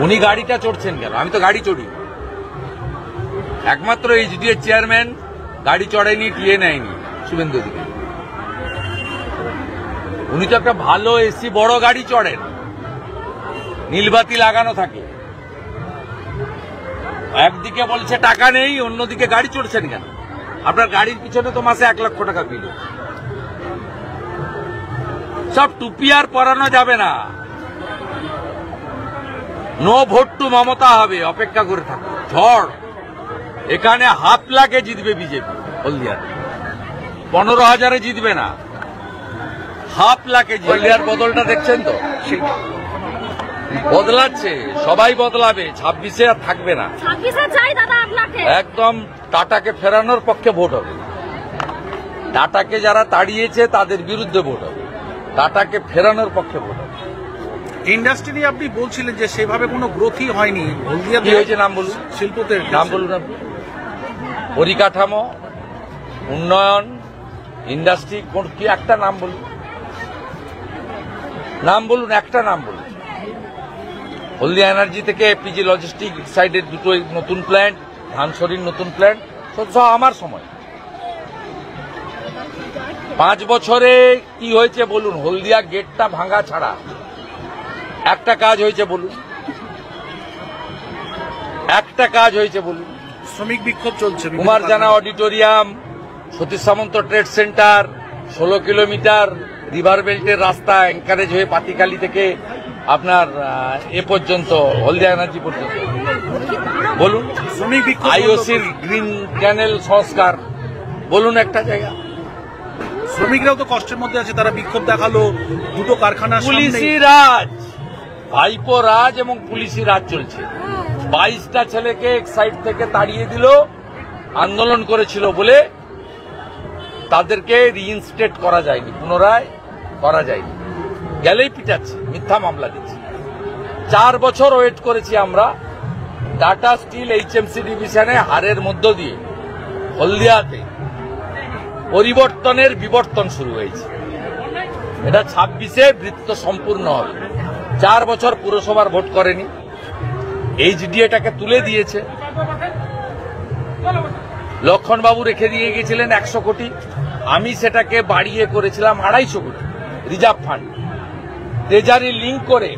উনি গাড়িটা চড়ছেন কেন? আমি তো গাড়ি চড়ি। একমাত্র এইচডি এর চেয়ারম্যান গাড়ি চড়ায়নি, টিয়ে নেয়নি শুভেন্দু দিকে। উনি তো একটা ভালো এসি বড় গাড়ি চড়েন, নীলবাতি লাগানো থাকে। একদিকে বলছে টাকা নেই, অন্যদিকে গাড়ি চড়ছেন কেন? আপনার গাড়ির পিছনে তো মাসে 1 লক্ষ টাকা বিল। সব টুপি আর পরানো যাবে না। নো ভোট টু মমতা হবে, অপেক্ষা করে থাকো। ঝড় এখানে 5,00,000-এ জিতবে বিজেপি। হলদিয়ার 15,000-এ জিতবে না, 5,00,000-এ। হলদিয়ার বদলটা দেখছেন তো, বদলাচ্ছে, সবাই বদলাবে। 26-এ আর থাকবে না। 26-এ চাই দাদা আপনাকে। একদম টাটাকে ফেরানোর পক্ষে ভোট হবে। টাটাকে যারা তাড়িয়েছে তাদের বিরুদ্ধে ভোট হবে, টাটাকে ফেরানোর পক্ষে ভোট হবে। ইন্ডাস্ট্রি নিয়ে আপনি বলছিলেন যে সেভাবে কোনো গ্রোথই হয়নি। হলদিয়া কি হয়েছে নাম বলুন, শিল্পতে নাম বলুন। পরিকাঠামো, উন্নয়ন, ইন্ডাস্ট্রি, কোন কি একটা নাম বলুন, নাম বলুন, একটা নাম বলুন। হলদিয়া এনার্জি থেকে এপিজি লজিস্টিক সাইডের 2টো নতুন প্ল্যান্ট, ধানসরির নতুন প্ল্যান্ট, সব আমার সময়। 5 বছরে কি হয়েছে বলুন? হলদিয়া গেটটা ভাঙা ছাড়া একটা কাজ হয়েছে বলুন, একটা কাজ হয়েছে বলুন? শ্রমিক বিক্ষোভ চলছে। কুমার জানা অডিটোরিয়াম, সতীশ সামন্ত ট্রেড সেন্টার, 16 কিলোমিটার রিভার বেল্টের রাস্তা এনকারেজ হয়ে পাতিকালি থেকে আপনার এ পর্যন্ত হলদিয়া এনার্জি পর্যন্ত বলুন। শ্রমিক বিক্ষোভ, আইওসির গ্রিন চ্যানেল সংস্কার বলুন একটা জায়গা। শ্রমিকরাও তো কষ্টের মধ্যে আছে, তারা বিক্ষোভ দেখালো 2টো কারখানা। পুলিশি রাজ, ভাইপো রাজ এবং পুলিশি রাজ চলছে। 22টা ছেলেকে এক সাইড থেকে তাড়িয়ে দিল, আন্দোলন করেছিল বলে তাদেরকে রিইনস্টেট করা যায়নি, পুনরায় করা যায়নি। গেলেই পিটাচ্ছে, মিথ্যা মামলা দিচ্ছে। 4 বছর ওয়েট করেছি আমরা। টাটা স্টিল এইচএমসি ডিভিশনে হারের মধ্য দিয়ে হলদিয়াতে পরিবর্তনের বিবর্তন শুরু হয়েছে। এটা 26-এ বৃত্ত সম্পূর্ণ হবে। 4 বছর পুরসভার ভোট করেনি, এইচডিএটাকে তুলে দিয়েছে। লক্ষণবাবু রেখে দিয়ে গেছিলেন 100 কোটি, আমি সেটাকে বাড়িয়ে করেছিলাম 250 কোটি রিজার্ভ ফান্ড। ট্রেজারি লিঙ্ক করে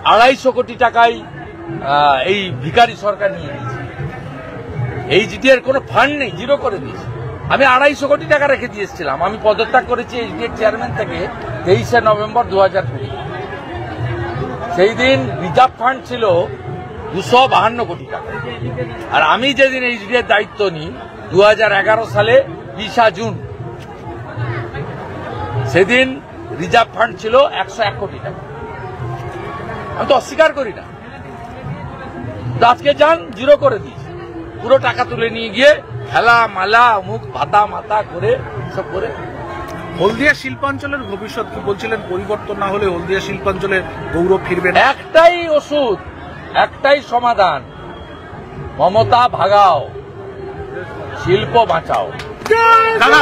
250 কোটি টাকায় এই ভিখারি সরকার নিয়ে নিয়েছে। এইচডিএর কোনো ফান্ড নেই, জিরো করে দিয়েছে। আমি 250 কোটি টাকা রেখে দিয়েছিলাম। আমি পদত্যাগ করেছি এইচডিএর চেয়ারম্যান থেকে 23শে নভেম্বর 2020। সেই দিন রিজার্ভ ফান্ড ছিল 252 কোটি টাকা। আর আমি যেদিন এইচডিএর দায়িত্ব নিই 2011 সালে 20 জুন, সেদিন রিজার্ভ ফান্ড ছিল 101 কোটি টাকা। আমি তো অস্বীকার করি না। আজকে যান, জিরো করে দিয়েছে, পুরো টাকা তুলে নিয়ে গিয়ে খেলা মালা মুখ ভাতা মাতা করে সব করে। হলদিয়া শিল্পাঞ্চলের ভবিষ্যৎ কি বলছিলেন? পরিবর্তন না হলে হলদিয়া শিল্পাঞ্চলের গৌরব ফিরবে না। একটাই ওষুধ, একটাই সমাধান, মমতা ভাগাও, শিল্প বাঁচাও। দাদা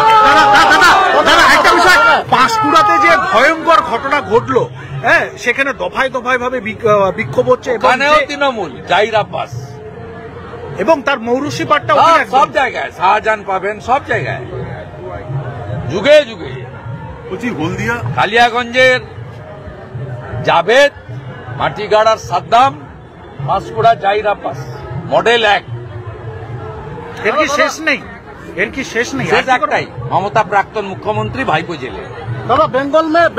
একটা বিষয়, পাঁশকুড়াতে যে ভয়ঙ্কর ঘটনা ঘটলো, হ্যাঁ, সেখানে দফায় দফায় ভাবে বিক্ষোভ হচ্ছে। এখানেও তৃণমূল, জাহির আব্বাস এবং তার মৌরুষি পাটটা সব জায়গায়, শাহজাহান পাবেন সব জায়গায়, যুগে যুগে। হলদিয়া কালিয়াগঞ্জের জাভেদ, মাটিগাড়ার সাদ্দাম, পাঁশকুড়া জাহির আব্বাস, মডেল 1। এর কি শেষ নেই? এর কি শেষ নেই? শেষ একটাই, মমতা প্রাক্তন মুখ্যমন্ত্রী, ভাইপো জেলে। दादा बंगाल में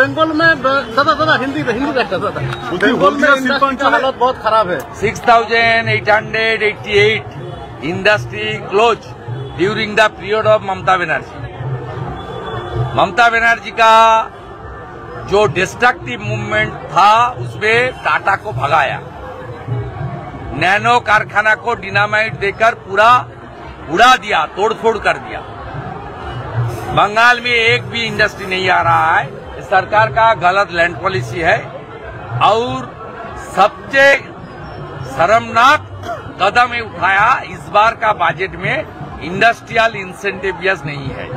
दादा हिंदी देखता दादा बंगाल में इंडस्ट्री की हालत बहुत खराब है। 6,888 industry close during the period of Mamata Banerjee. Mamata Banerjee का जो डिस्ट्रक्टिव मूवमेंट था उसमें टाटा को भगाया, नैनो कारखाना को डिनामाइट देकर पूरा उड़ा दिया, तोड़फोड़ कर दिया। बंगाल में एक भी इंडस्ट्री नहीं आ रहा है। सरकार का गलत लैंड पॉलिसी है और सबसे शर्मनाक कदम उठाया, इस बार का बजट में इंडस्ट्रियल इंसेंटिव्स नहीं है।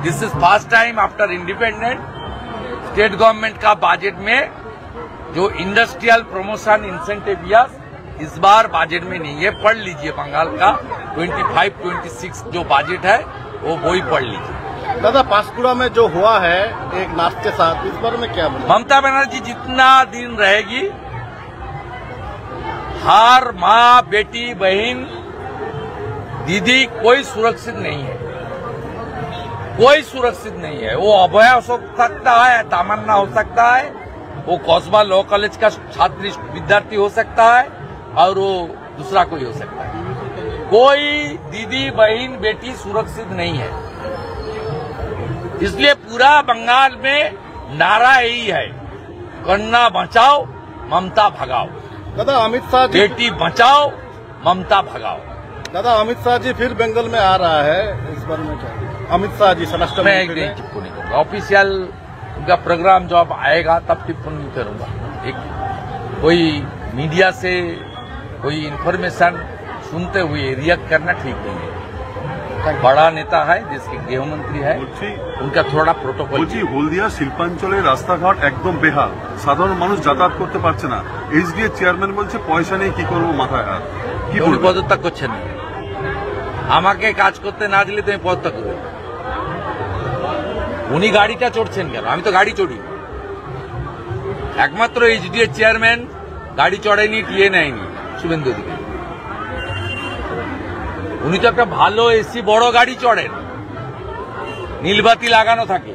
This is first time after independent state government का बजट में जो इंडस्ट्रियल प्रमोशन इंसेंटिव्स इस बार बजट में नहीं है। पढ़ लीजिए बंगाल का 25-26 जो बजट है वो ही पढ़ लीजिए। दादा पांशकुड़ा में जो हुआ है एक नाच के साथ, इस बारे में क्या बोले? ममता बनर्जी जितना दिन रहेगी, हर माँ, बेटी, बहन, दीदी कोई सुरक्षित नहीं है, कोई सुरक्षित नहीं है। वो अभय हो सकता है, तमन्ना हो सकता है, वो कौसबा लॉ कॉलेज का छात्र विद्यार्थी हो सकता है, और वो दूसरा कोई हो सकता है। कोई दीदी, बहन, बेटी सुरक्षित नहीं है। इसलिए पूरा बंगाल में नारा यही है, कन्या बचाओ, ममता भगाओ। दादा अमित शाह जी, बेटी बचाओ, ममता भगाओ। दादा अमित शाह जी फिर बंगाल में आ रहा है, इस बारे में क्या? अमित शाह जी स्वराष्ट्र मैं एक मंत्री दिन टिप्पणी करूंगा, ऑफिशियल उनका प्रोग्राम जब आएगा तब टिप्पणी करूंगा। एक कोई मीडिया से कोई इन्फॉर्मेशन सुनते हुए रिएक्ट करना ठीक नहीं है। बड़ा नेता है, देश के गृह मंत्री है, उनका थोड़ा प्रोटोकॉल। বলছি হলদিয়া শিল্পাঞ্চলের রাস্তাঘাট একদম বেহাল, সাধারণ মানুষ যাতায়াত করতে পারছে না। এইচডিএ চেয়ারম্যান বলছে পয়সা নেই, কি করবো, মাথায় হাত। কি উনি বলবেন? পদত্যাগ করছেন না। আমাকে কাজ করতে না দিলে তুমি পদত্যাগ করবে। উনি গাড়িটা চড়ছেন কেন? আমি তো গাড়ি চড়ি। একমাত্র এইচডিএ চেয়ারম্যান গাড়ি চড়ায়নি, টিএ নেয়নি, শুভেন্দু অধিকারী। উনি তো একটা ভালো এসি বড় গাড়ি চড়েন, নীলবাতি লাগানো থাকে।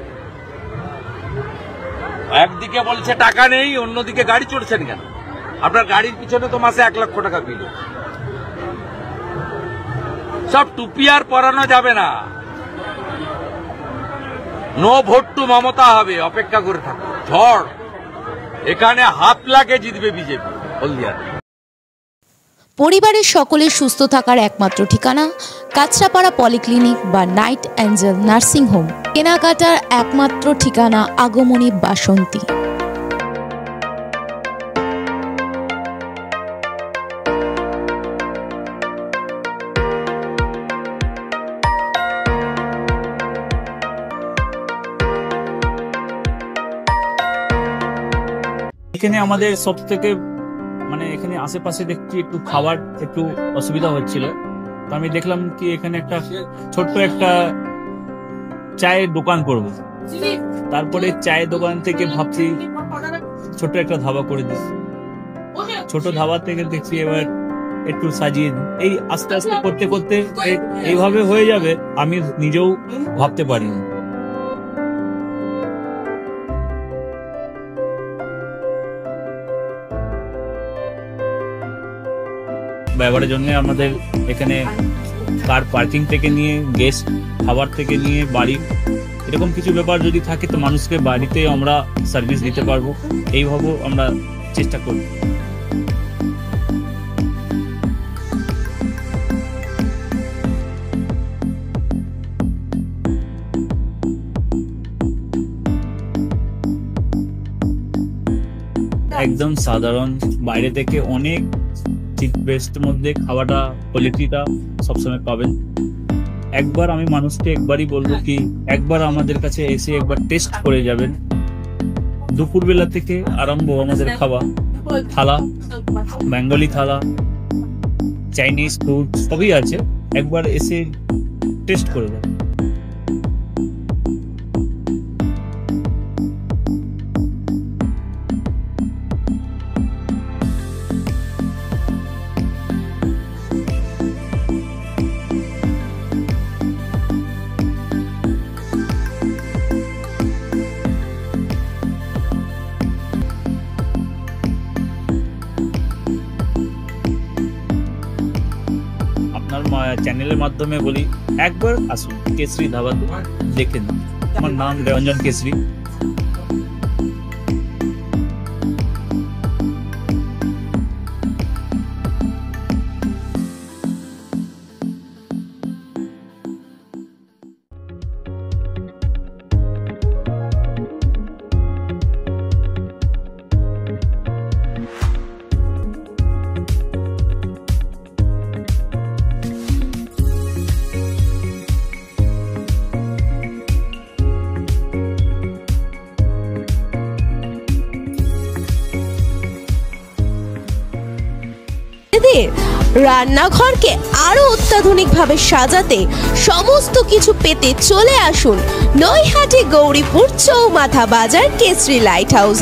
একদিকে বলছে টাকা নেই, অন্যদিকে গাড়ি চড়ছেন কেন? আপনার গাড়ির পিছনে তো মাসে 1 লক্ষ টাকা বিল। সব টুপি আর পরানো যাবে না। নো ভোট টু মমতা হবে, অপেক্ষা করে থাকুন। ঝড় এখানে হাত লাগে জিতবে বিজেপি হলদিয়া। পরিবারের সকলের সুস্থ থাকার একমাত্র ঠিকানা কাঁচরাপাড়া পলিক্লিনিক বা নাইট অ্যাঞ্জেল নার্সিং হোম। কেনাকাটার একমাত্র ঠিকানা আগমনী বাসন্তী। এখানে আমাদের সব থেকে মানে এখানে আশেপাশে দেখছি একটু খাবার একটু অসুবিধা হচ্ছিল, তো আমি দেখলাম কি এখানে একটা ছোট্ট একটা চায়ের দোকান করব। তারপরে চায়ের দোকান থেকে ভাবছি ছোট একটা ধাবা করে দিই। ছোট ধাবা থেকে দেখছি এবার একটু সাজিয়ে দিই। এই আস্তে আস্তে করতে করতে এইভাবে হয়ে যাবে আমি নিজেও ভাবতে পারিনি। ব্যবহারের জন্য আমাদের এখানে কার পার্কিং থেকে নিয়ে গেস্ট খাবার থেকে নিয়ে বাড়ি এরকম কিছু ব্যাপার যদি থাকে তো মানুষকে বাড়িতে আমরা সার্ভিস দিতে পারবো, এইভাবেও আমরা চেষ্টা করব। একদম সাধারণ, বাইরে থেকে অনেক চিপ বেস্ট মধ্যে খাওয়াটা কোয়ালিটিটা সবসময় পাবেন। একবার আমি মানুষকে একবারই বলবো কি একবার আমাদের কাছে এসে একবার টেস্ট করে যাবেন। দুপুরবেলা থেকে আরম্ভ আমাদের খাওয়া, থালা, বেঙ্গলি থালা, চাইনিজ ফুড সবই আছে, একবার এসে টেস্ট করে যাবেন। চ্যানেলের মাধ্যমে বলি একবার আসুন কেশরী ধাবাতে দেখেন। আমার নাম রঞ্জন কেশরী। আপনাদের রান্নাঘরকে আরো অত্যাধুনিকভাবে সাজাতে সমস্ত কিছু পেতে চলে আসুন নৈহাটি গৌরীপুর চৌমাথা বাজার কেশরী লাইট হাউস।